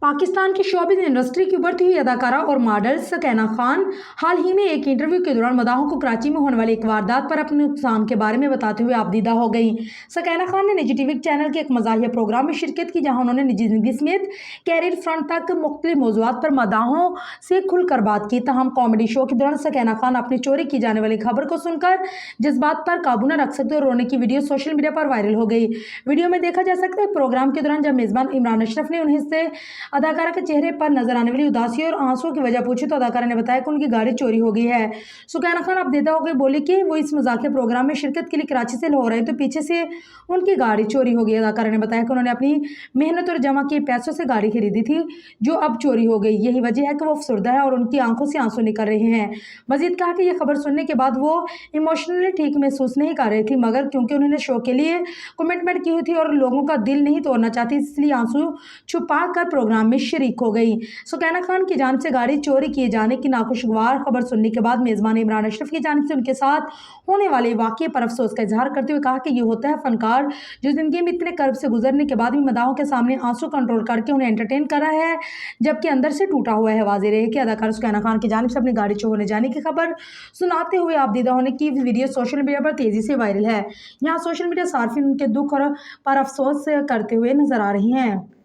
पाकिस्तान की showbiz industry की उभरती हुई अदाकारा और मॉडल सकैना खान हाल ही में एक इंटरव्यू के दौरान मदाहों को कराची में होने वाली एक वारदात पर अपने नुकसान के बारे में बताते हुए आपदीदा हो गई। सकैना खान ने निजी टीवी चैनल के एक मज़ाहिया प्रोग्राम में शिरकत की, जहां उन्होंने निजी जिंदगी समेत कैरियर फ्रंट तक मुख्तलिफ मौज़ूआत पर मदाहों से खुलकर बात की। तहम कॉमेडी शो के दौरान सकैना खान अपनी चोरी की जाने वाली खबर को सुनकर जज्बात पर काबू न रख सकते और रोने की वीडियो सोशल मीडिया पर वायरल हो गई। वीडियो में देखा जा सकता है प्रोग्राम के दौरान जब मेज़बान इमरान अशरफ ने उन्हें से अदाकारा के चेहरे पर नजर आने वाली उदासी और आंसुओं की वजह पूछी तो अदाकारा ने बताया कि उनकी गाड़ी चोरी हो गई है। सकैना खान आपदीदा होकर बोली कि वो इस मजाकिया प्रोग्राम में शिरकत के लिए कराची से लाहौर आई तो पीछे से उनकी गाड़ी चोरी हो गई। अदाकारा ने बताया कि उन्होंने अपनी मेहनत और जमा किए पैसों से गाड़ी खरीदी थी जो अब चोरी हो गई। यही वजह है कि वो अफसरदा है और उनकी आंखों से आंसू निकल रहे हैं। मजीद कहा कि यह खबर सुनने के बाद वो इमोशनली ठीक महसूस नहीं कर रही थी, मगर क्योंकि उन्होंने शो के लिए कमिटमेंट की हुई थी और लोगों का दिल नहीं तोड़ना चाहती, इसलिए आंसू छुपा कर प्रोग्राम में शरीक हो गई। सकैना खान की जानिब से गाड़ी चोरी किए जाने की नाखुशगवार खबर सुनने के बाद मेज़बान इमरान अशरफ की जानिब से उनके साथ होने वाले वाक़ये पर अफसोस का इजहार करते हुए कहा कि ये होता है फनकार जो ज़िंदगी में इतने कर्ब से गुजरने के बाद भी मदाहों के सामने आंसू कंट्रोल करके उन्हें एंटरटेन कर रहा है जबकि अंदर से टूटा हुआ है। वाज़ेह रहे कि अदाकारा सकैना खान की जानिब से अपनी गाड़ी चोरी होने जाने की खबर सुनाते हुए आपदीदा होने की वीडियो सोशल मीडिया पर तेज़ी से वायरल है। यहाँ सोशल मीडिया सार्फिन उनके दुख और पर अफसोस करते हुए नजर आ रही हैं।